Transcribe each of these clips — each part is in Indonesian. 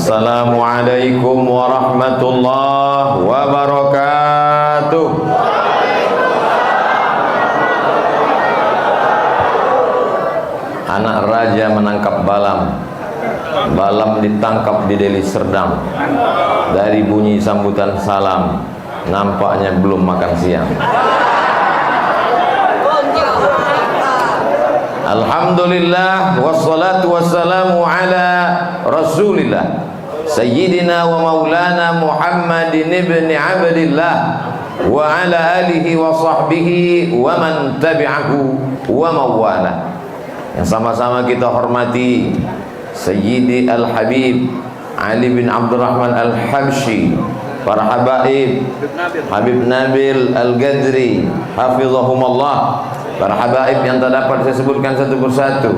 Assalamualaikum warahmatullahi wabarakatuh. Anak raja menangkap balam. Balam ditangkap di Deli Serdang. Dari bunyi sambutan salam, nampaknya belum makan siang. Alhamdulillah, wassalatu wassalamu ala Rasulillah Sayyidina wa maulana Muhammadin ibn Abdillah wa ala alihi wa sahbihi wa man tabi'ahu wa mawala. Yang sama-sama kita hormati Sayyidi Al-Habib Ali bin Abdurrahman Al-Habsyi, para habaib, Habib Nabil Al-Gadri hafizahumallah, para habaib yang tak dapat saya sebutkan satu persatu.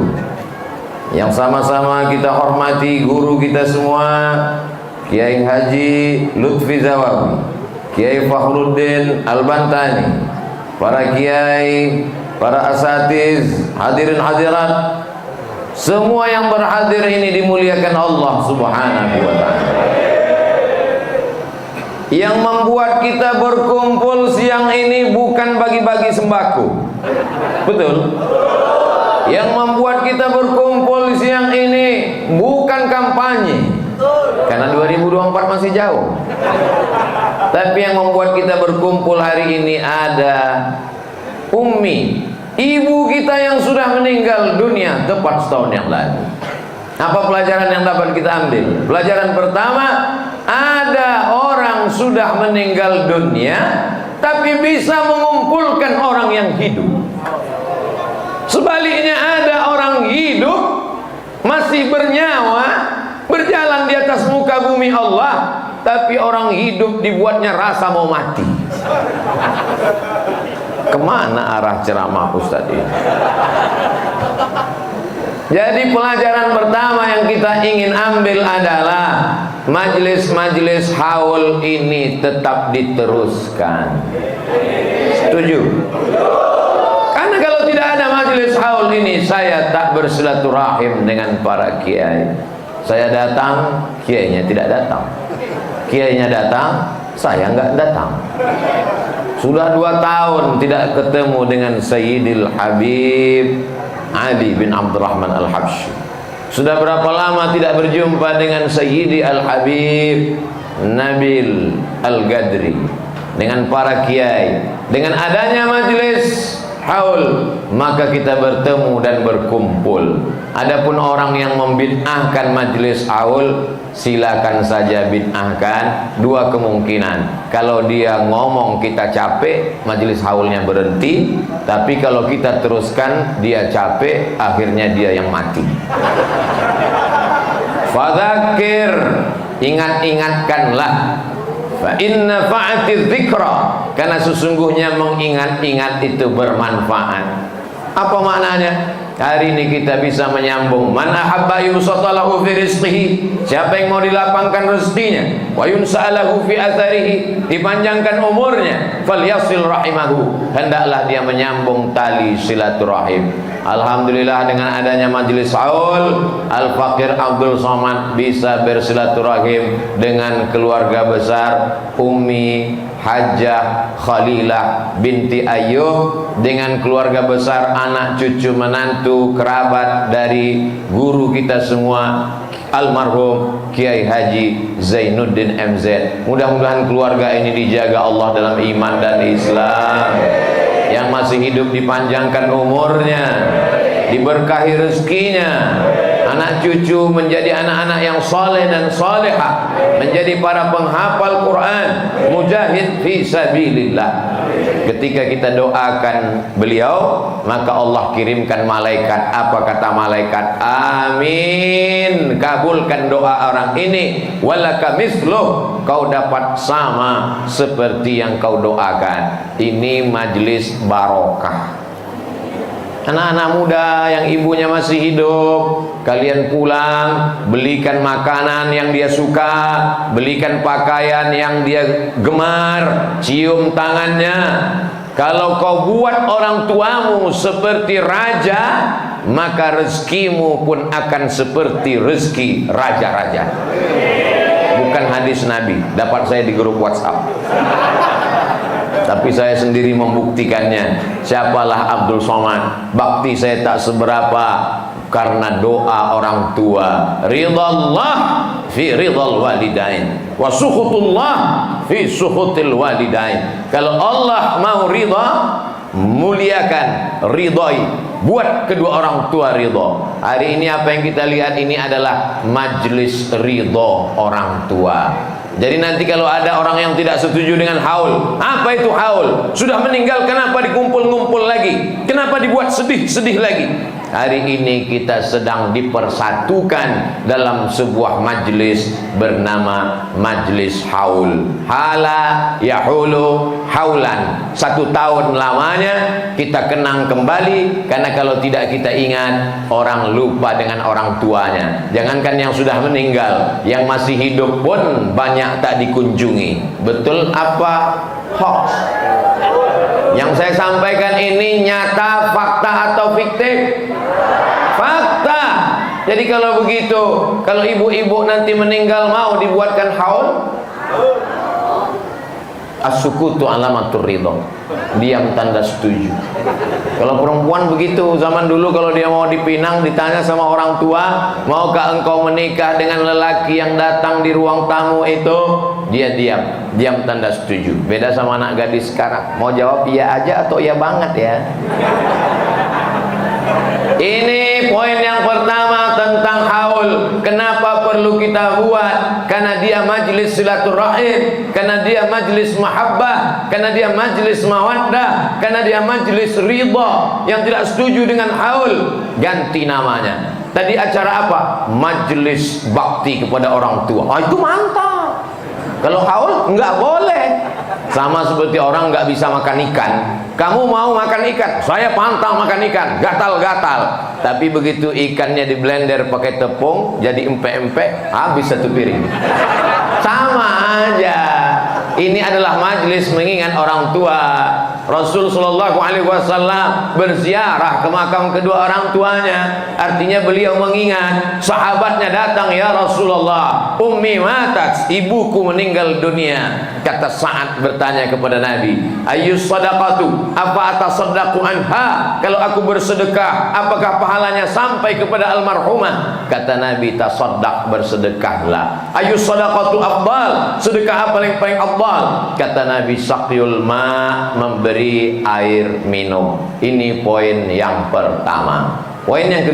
Yang sama-sama kita hormati guru kita semua, Kiai Haji Lutfi Zawawi, Kiai Fakhruddin Al-Bantani, para kiai, para asatiz, hadirin hadirat, semua yang berhadir ini dimuliakan Allah Subhanahu wa ta'ala. Yang membuat kita berkumpul siang ini bukan bagi-bagi sembako. Betul? Yang membuat kita berkumpul siang ini bukan kampanye, karena 2024 masih jauh. Tapi yang membuat kita berkumpul hari ini ada Ummi, ibu kita yang sudah meninggal dunia tepat setahun yang lalu. Apa pelajaran yang dapat kita ambil? Pelajaran pertama, ada orang sudah meninggal dunia tapi bisa mengumpulkan orang yang hidup. Sebaliknya ada orang hidup masih bernyawa, berjalan di atas muka bumi Allah, tapi orang hidup dibuatnya rasa mau mati. Kemana arah ceramah Ustaz ini? Jadi pelajaran pertama yang kita ingin ambil adalah majelis-majelis haul ini tetap diteruskan. Setuju? Karena kalau tidak ada majelis haul ini, saya tak bersilaturahim dengan para kiai. Saya datang, kiainya tidak datang. Kiainya datang, saya enggak datang. Sudah 2 tahun tidak ketemu dengan Sayyidil Habib Ali bin Abdurrahman Al-Habsyi. Sudah berapa lama tidak berjumpa dengan Sayyidi Al-Habib Nabil Al-Gadri, dengan para kiai. Dengan adanya majelis haul, maka kita bertemu dan berkumpul. Adapun orang yang membid'ahkan majelis haul, silakan saja bid'ahkan. 2 kemungkinan. Kalau dia ngomong kita capek, majelis haulnya berhenti. Tapi kalau kita teruskan, dia capek, akhirnya dia yang mati. Fadzakir, ingat-ingatkanlah. Fa inna fa'ati dzikra, karena sesungguhnya mengingat-ingat itu bermanfaat. Apa maknanya? Hari ini kita bisa menyambung. Man ahabba yusatalahu fi rizqihi, siapa yang mau dilapangkan rezekinya, wa yunsa'alahu fi atharihi, dipanjangkan umurnya, falyasil rahimahu, hendaklah dia menyambung tali silaturahim. Alhamdulillah, dengan adanya majelis haul, Al-Faqir Abdul Somad bisa bersilaturahim dengan keluarga besar Ummi Hajjah Khalilah binti Ayyub, dengan keluarga besar anak cucu menantu kerabat dari guru kita semua almarhum Kiai Haji Zainuddin MZ. Mudah-mudahan keluarga ini dijaga Allah dalam iman dan Islam. Yang masih hidup dipanjangkan umurnya, diberkahi rezekinya, anak cucu menjadi anak-anak yang saleh dan salihah, menjadi para penghafal Quran, mujahid fi sabilillah. Ketika kita doakan beliau, maka Allah kirimkan malaikat. Apa kata malaikat? Amin, kabulkan doa orang ini. Walaka misluh, kau dapat sama seperti yang kau doakan. Ini majelis barokah. Anak-anak muda yang ibunya masih hidup, kalian pulang, belikan makanan yang dia suka, belikan pakaian yang dia gemar, cium tangannya. Kalau kau buat orang tuamu seperti raja, maka rezekimu pun akan seperti rezeki raja-raja. menyampaikan hadis Nabi, dapat saya di grup WhatsApp. Tapi saya sendiri membuktikannya. Siapalah Abdul Somad? Bakti saya tak seberapa karena doa orang tua. Ridallah fi ridal walidain wa sukhutullah fi sukhutil walidain. Kalau Allah mau ridha, muliakan, ridhoi, buat kedua orang tua ridho. Hari ini apa yang kita lihat ini adalah majlis ridho orang tua. Jadi nanti kalau ada orang yang tidak setuju dengan haul, apa itu haul? Sudah meninggal, kenapa dikumpul-ngumpul lagi? Kenapa dibuat sedih-sedih lagi? Hari ini kita sedang dipersatukan dalam sebuah majlis bernama majlis haul. Hala yahulu haulan. 1 tahun lamanya kita kenang kembali, karena kalau tidak kita ingat, orang lupa dengan orang tuanya. Jangankan yang sudah meninggal, yang masih hidup pun banyak tak dikunjungi. Betul apa hoax? Yang saya sampaikan ini nyata, fakta atau fiktif? Fakta. Jadi kalau begitu, kalau ibu-ibu nanti meninggal mau dibuatkan haul? As-sukutu alamatur ridho. Diam tanda setuju. Kalau perempuan begitu, zaman dulu kalau dia mau dipinang ditanya sama orang tua, maukah engkau menikah dengan lelaki yang datang di ruang tamu itu? Dia diam tanda setuju. Beda sama anak gadis sekarang, mau jawab iya aja atau iya banget ya. Ini poin yang pertama tentang haul. Kenapa perlu kita buat? Karena dia majlis silaturahim, karena dia majlis mahabbah, karena dia majlis mawaddah, karena dia majlis ridha. Yang tidak setuju dengan haul, ganti namanya. Tadi acara apa? Majlis bakti kepada orang tua. Itu mantap. Kalau haul enggak boleh. Sama seperti orang nggak bisa makan ikan. Kamu mau makan ikan, saya pantang makan ikan, gatal-gatal. Tapi begitu ikannya di blender pakai tepung, jadi empek-empek, habis 1 piring. Sama aja. Ini adalah majlis mengingat orang tua. Rasul Shallallahu Alaihi Wasallam berziarah ke makam kedua orang tuanya. Artinya beliau mengingat. Sahabatnya datang, ya Rasulullah, ummi matat, ibuku meninggal dunia. Kata Sa'ad bertanya kepada Nabi, ayyus sadaqatu, apa atasaddaqu anha? Kalau aku bersedekah, apakah pahalanya sampai kepada almarhumah? Kata Nabi, tasaddaq, bersedekahlah. Ayyus sadaqatu afdal, sedekah apa yang paling afdal? Kata Nabi, saqyul ma, memberi air minum. Ini poin yang pertama. Poin yang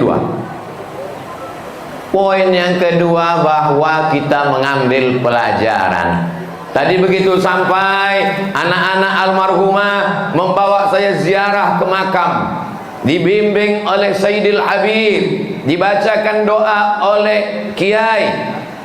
kedua, bahwa kita mengambil pelajaran. Tadi begitu sampai, anak-anak almarhumah membawa saya ziarah ke makam, dibimbing oleh Sayyidil Habib, dibacakan doa oleh Kiai.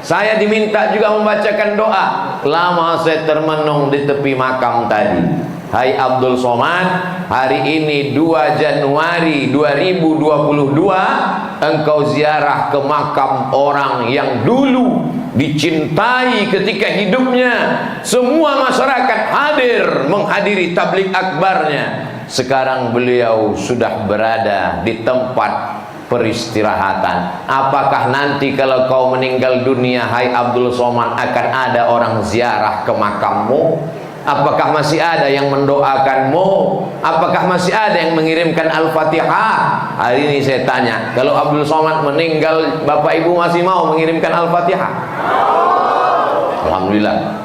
Saya diminta juga membacakan doa. Lama saya termenung di tepi makam tadi. Hai Abdul Somad, hari ini 2 Januari 2022, engkau ziarah ke makam orang yang dulu dicintai ketika hidupnya. Semua masyarakat hadir menghadiri tablik akbarnya. Sekarang beliau sudah berada di tempat peristirahatan. Apakah nanti kalau kau meninggal dunia, hai Abdul Somad, akan ada orang ziarah ke makammu? Apakah masih ada yang mendoakanmu? Apakah masih ada yang mengirimkan Al-Fatihah? Hari ini saya tanya, kalau Abdul Somad meninggal, Bapak Ibu masih mau mengirimkan Al-Fatihah? Alhamdulillah.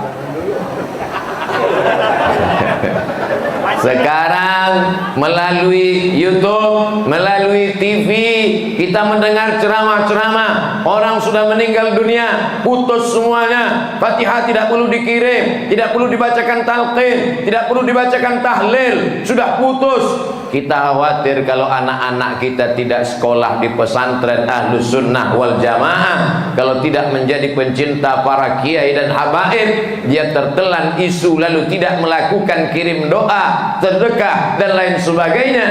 Sekarang melalui YouTube, melalui TV, kita mendengar ceramah-ceramah. Orang sudah meninggal dunia, putus semuanya. Fatihah tidak perlu dikirim, tidak perlu dibacakan talqin, tidak perlu dibacakan tahlil, sudah putus. Kita khawatir kalau anak-anak kita tidak sekolah di pesantren Ahlus Sunnah wal Jamaah, kalau tidak menjadi pencinta para kiai dan habaib, dia tertelan isu lalu tidak melakukan kirim doa, sedekah dan lain sebagainya,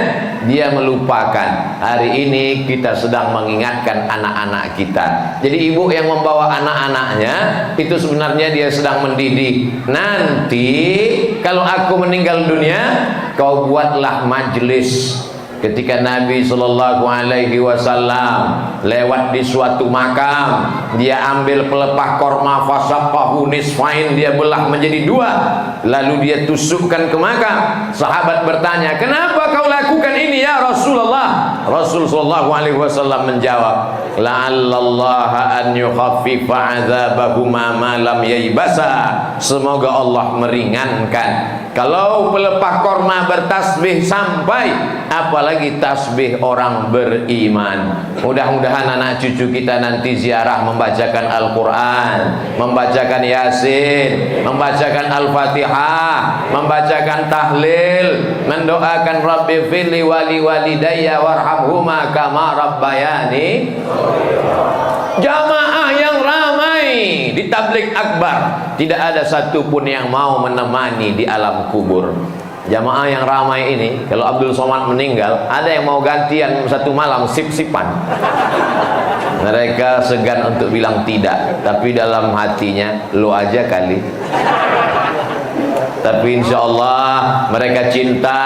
dia melupakan. Hari ini kita sedang mengingatkan anak-anak kita. Jadi ibu yang membawa anak-anaknya itu sebenarnya dia sedang mendidik. Nanti kalau aku meninggal dunia, kau buatlah majelis ketika Nabi Shallallahu Alaihi Wasallam lewat di suatu makam, dia ambil pelepah korma, fasaqahu nisfain, dia belah menjadi dua, lalu dia tusukkan ke makam. Sahabat bertanya, kenapa kau lakukan ini ya Rasulullah? Rasul Shallallahu Alaihi Wasallam menjawab, la'allallaha an yukhaffifa azabahuma ma lam yaibasa. Semoga Allah meringankan. Kalau pelepah korma bertasbih sampai, apalagi tasbih orang beriman. Mudah-mudahan anak cucu kita nanti ziarah membacakan Al-Quran, membacakan Yasin, membacakan Al-Fatihah, membacakan tahlil, mendoakan Rabbi firli wali walidayya warhamhuma kama rabbayani. Jamaah yang ramai di tabligh akbar, tidak ada satupun yang mau menemani di alam kubur. Jamaah yang ramai ini, kalau Abdul Somad meninggal, ada yang mau gantian satu malam sip-sipan. Mereka segan untuk bilang tidak, tapi dalam hatinya, lu aja kali. Tapi insya Allah mereka cinta,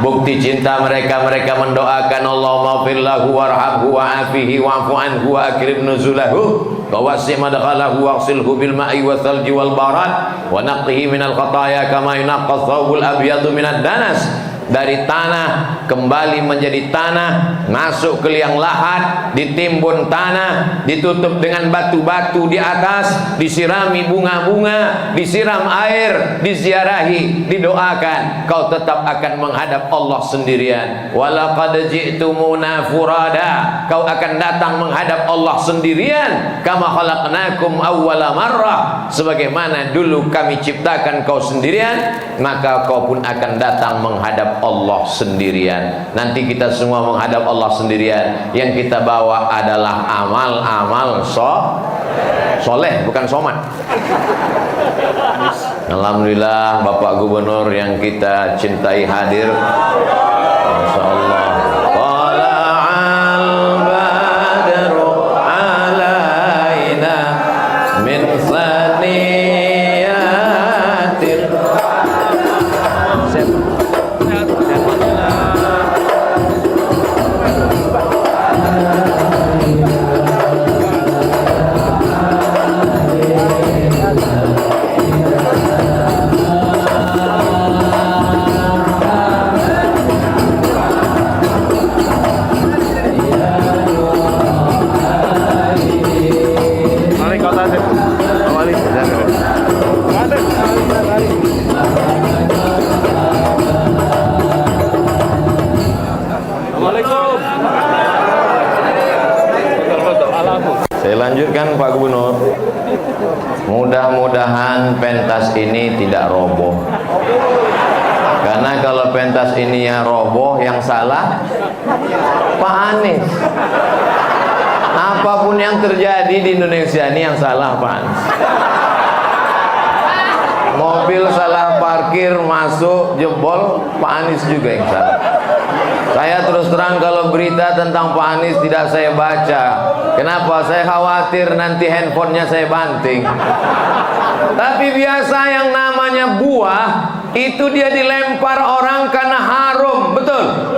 bukti cinta mereka mendoakan Allahumma firlahu warhamhu wa'afihi wa'fu anhu wa akrim nuzulahu wa wasi' madkhalahu waghsilhu bil ma'i wal thalji wal barad wa naqqihi minal khataya kama yunaqqa thawbul abyadu minad danas. Dari tanah kembali menjadi tanah, masuk ke liang lahat, ditimbun tanah, ditutup dengan batu-batu di atas, disirami bunga-bunga, disiram air, diziarahi, didoakan, kau tetap akan menghadap Allah sendirian. Walaqad ji'tumuna furada, kau akan datang menghadap Allah sendirian. Kama khalaqnakum awwala marrah, sebagaimana dulu kami ciptakan kau sendirian, maka kau pun akan datang menghadap Allah sendirian. Nanti kita semua menghadap Allah sendirian. Yang kita bawa adalah amal-amal soleh, bukan somat. Alhamdulillah Bapak Gubernur yang kita cintai hadir. Masya Allah. Lanjutkan Pak Gubernur, mudah-mudahan pentas ini tidak roboh, karena kalau pentas ini yang roboh, yang salah Pak Anies. Apapun yang terjadi di Indonesia ini yang salah Pak Anies. Mobil salah parkir, masuk, jebol, Pak Anies juga yang salah. Saya terus terang kalau berita tentang Pak Anies tidak saya baca. Kenapa? Saya khawatir nanti handphonenya saya banting. Tapi biasa yang namanya buah itu dia dilempar orang karena harum, betul?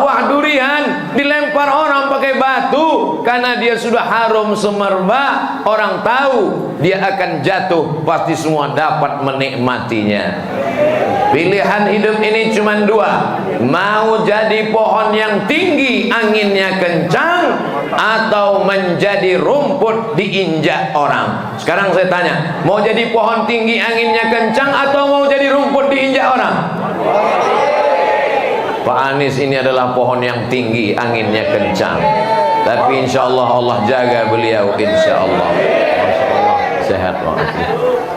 Buah durian dilempar orang pakai batu karena dia sudah harum semerbak. Orang tahu dia akan jatuh, pasti semua dapat menikmatinya. Pilihan hidup ini cuma dua, mau jadi pohon yang tinggi anginnya kencang, atau menjadi rumput diinjak orang. Sekarang saya tanya, mau jadi pohon tinggi anginnya kencang atau mau jadi rumput diinjak orang? Pak Anies ini adalah pohon yang tinggi anginnya kencang, tapi insya Allah Allah jaga beliau, insya Allah. Masya Allah, sehat Pak.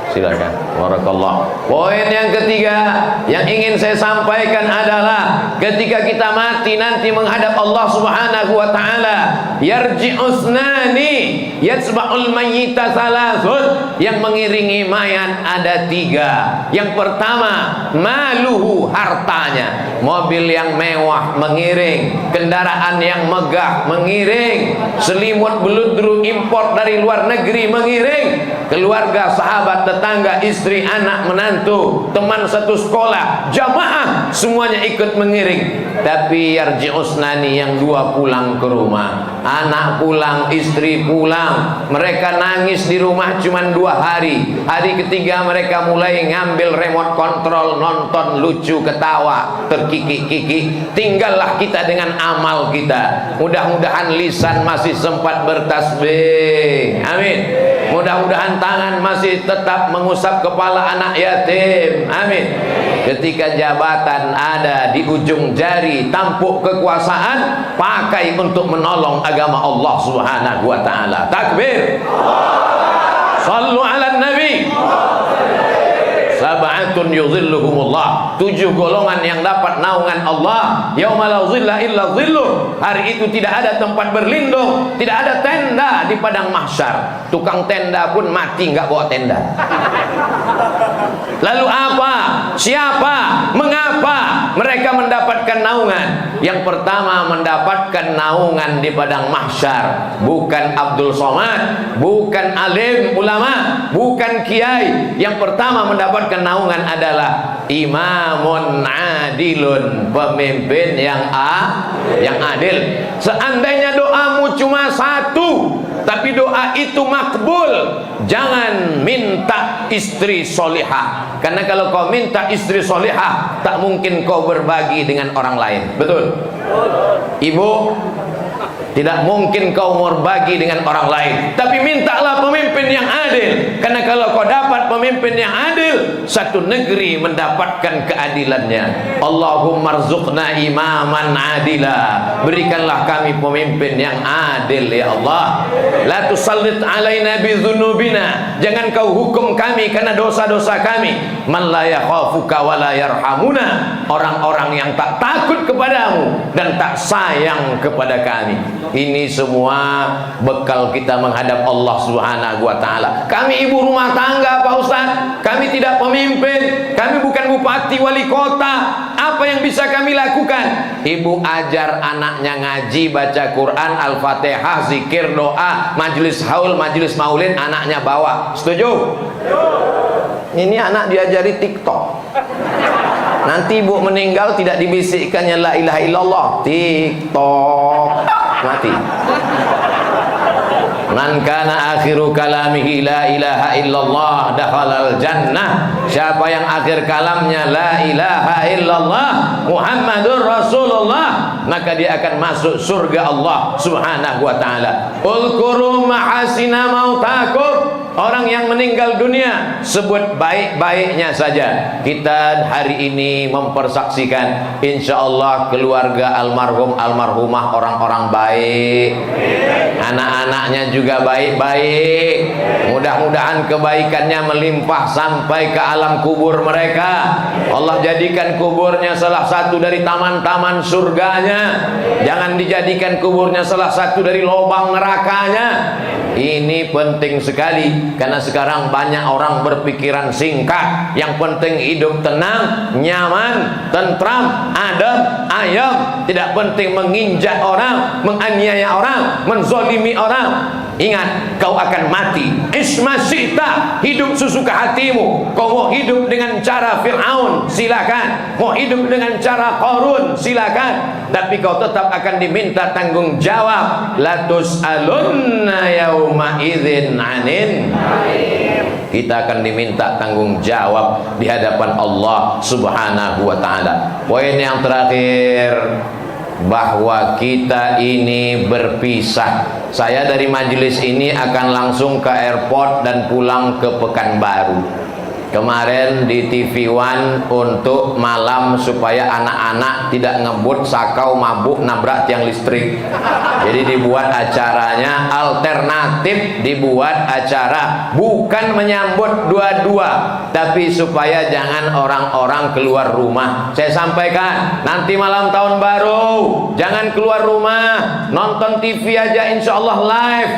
Silakan. Barakallah. Poin yang ketiga yang ingin saya sampaikan adalah ketika kita mati nanti menghadap Allah Subhanahu wa taala, yarji'usnani yatsba'ul mayyita salasun, yang mengiringi mayat ada tiga. Yang pertama, maluhu, hartanya. mobil yang mewah mengiring, kendaraan yang megah mengiring, selimut beludru import dari luar negeri mengiring, keluarga, sahabat, tetangga, istri, anak, menantu, teman satu sekolah, jamaah semuanya ikut mengiring. Tapi yarji'usnani, yang dua pulang ke rumah, anak pulang, istri pulang, mereka nangis di rumah cuma 2 hari. Hari ketiga mereka mulai ngambil remote control, nonton lucu, ketawa, terkikik-kikik. Tinggallah kita dengan amal kita. Mudah-mudahan lisan masih sempat bertasbih, amin. Mudah-mudahan tangan masih tetap mengusap kepala anak yatim, amin. Ketika jabatan ada di ujung jari, tampuk kekuasaan, pakai untuk menolong agama Allah Subhanahu wa ta'ala. Takbir. Sallu ala nabi. Sab'atun yuzilluhumullah, 7 golongan yang dapat naungan Allah. Yauma la zilla illa zilluh, hari itu tidak ada tempat berlindung, tidak ada tenda di padang mahsyar. Tukang tenda pun mati nggak bawa tenda. Lalu apa? Siapa? Mengapa mereka mendapatkan naungan? Yang pertama mendapatkan naungan di padang mahsyar bukan Abdul Somad, bukan alim ulama, bukan kiai. Yang pertama mendapatkan naungan adalah imamun adilun, pemimpin yang adil. Seandainya doamu cuma 1, tapi doa itu makbul, jangan minta istri solihah. Karena kalau kau minta istri solihah, tak mungkin kau berbagi dengan orang lain. Betul? Ibu, tidak mungkin kau berbagi dengan orang lain. Tapi mintalah pemimpin yang adil. Karena kalau kau dapat pemimpin yang adil, satu negeri mendapatkan keadilannya. Allahumma rzuqna imaman adila, berikanlah kami pemimpin yang adil ya Allah. La tusallit alaina bidzunubina, jangan kau hukum kami karena dosa-dosa kami. Man la yakhafuka wa la yarhamuna, orang-orang yang tak takut kepadamu dan tak sayang kepada kami. Ini semua bekal kita menghadap Allah Subhanahu wa ta'ala. Kami ibu rumah tangga Pak Ustaz, kami tidak pemimpin, kami bukan bupati, wali kota. Apa yang bisa kami lakukan? Ibu ajar anaknya ngaji, baca Quran, Al-Fatihah, zikir, doa, majelis haul, majelis maulid, anaknya bawa. Setuju? Ini anak diajari TikTok. Nanti ibu meninggal tidak dibisikkannya la ilaha illallah, TikTok, mati. Man kana akhiru kalamihi la ilaha illallah dakhalal jannah. Siapa yang akhir kalamnya la ilaha illallah Muhammadur Rasulullah, maka dia akan masuk surga Allah Subhanahu wa ta'ala. Ulkuru mahasina mautakum, orang yang meninggal dunia sebut baik-baiknya saja. Kita hari ini mempersaksikan insyaallah keluarga almarhum almarhumah orang-orang baik, anak-anaknya juga baik-baik. Mudah-mudahan kebaikannya melimpah sampai ke alam kubur mereka. Allah jadikan kuburnya salah satu dari taman-taman surganya, jangan dijadikan kuburnya salah satu dari lubang nerakanya. Ini penting sekali, karena sekarang banyak orang berpikiran singkat. Yang penting hidup tenang, nyaman, tentram, adem, ayem. Tidak penting menginjak orang, menganiaya orang, menzolimi orang. Ingat, kau akan mati. Ismasyita, hidup sesuka hatimu. Kau mau hidup dengan cara Fir'aun, silakan. Mau hidup dengan cara Qarun, silakan. Tapi kau tetap akan diminta tanggung jawab. La tus'alunna yauma idzin 'anin. Kita akan diminta tanggung jawab di hadapan Allah Subhanahu wa ta'ala. Poin yang terakhir, bahwa kita ini berpisah. Saya dari majelis ini akan langsung ke airport dan pulang ke Pekanbaru. Kemarin di TV One untuk malam supaya anak-anak tidak ngebut, sakau, mabuk, nabrak tiang listrik. Jadi dibuat acaranya alternatif, dibuat acara bukan menyambut dua-dua, tapi supaya jangan orang-orang keluar rumah. Saya sampaikan, nanti malam tahun baru jangan keluar rumah, nonton TV aja insyaallah live.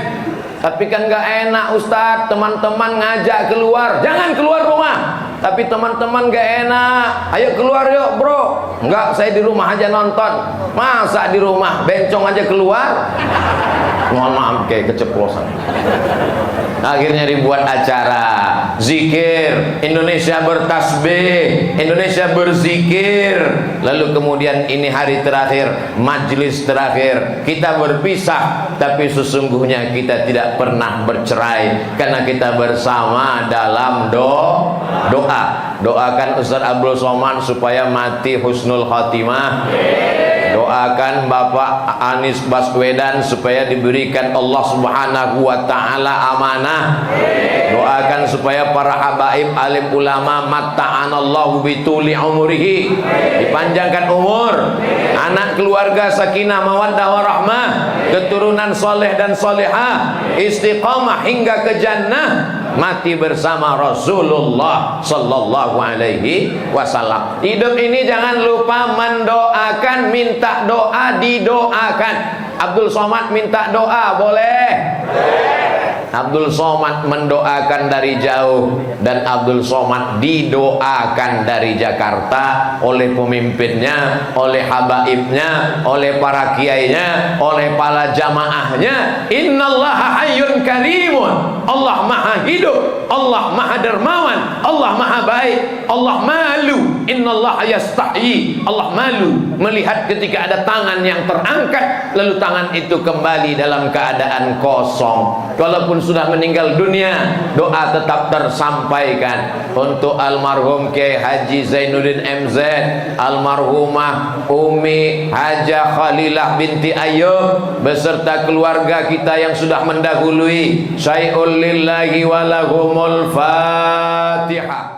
Tapi kan gak enak Ustadz, teman-teman ngajak keluar, jangan keluar rumah. Tapi teman-teman gak enak, ayo keluar yuk bro. Enggak, saya di rumah aja nonton. Masa di rumah bencong aja keluar? Mohon maaf, kayak keceplosan. Akhirnya dibuat acara zikir, Indonesia bertasbih, Indonesia berzikir. Lalu kemudian ini hari terakhir, majelis terakhir, kita berpisah, tapi sesungguhnya kita tidak pernah bercerai karena kita bersama dalam doa. Doakan Ustaz Abdul Somad supaya mati husnul khatimah. Doakan Bapak Anies Baswedan supaya diberikan Allah Subhanahu wa taala amanah. Doakan supaya para habaib alim ulama matta'anallahu bituli umrihi, dipanjangkan umur, anak keluarga sakinah mawaddah warahmah, keturunan soleh dan solehah, istiqamah hingga ke jannah, mati bersama Rasulullah sallallahu alaihi wasallam. Hidup ini jangan lupa mendoakan, minta doa, didoakan. Abdul Somad minta doa, boleh? Abdul Somad mendoakan dari jauh, dan Abdul Somad didoakan dari Jakarta oleh pemimpinnya, oleh habaibnya, oleh para kiainya, oleh para jamaahnya. Innallaha hayyun karimun. Allah maha hidup, Allah maha dermawan, Allah maha baik, Allah malu. Innallaha yastahyi. Allah malu melihat ketika ada tangan yang terangkat lalu tangan itu kembali dalam keadaan kosong. Walaupun sudah meninggal dunia, doa tetap tersampaikan untuk almarhum Kiai Haji Zainuddin MZ, almarhumah Umi Hajah Khalilah binti Ayub beserta keluarga kita yang sudah mendahului. Syai'ul lillahi walahumul Fatihah.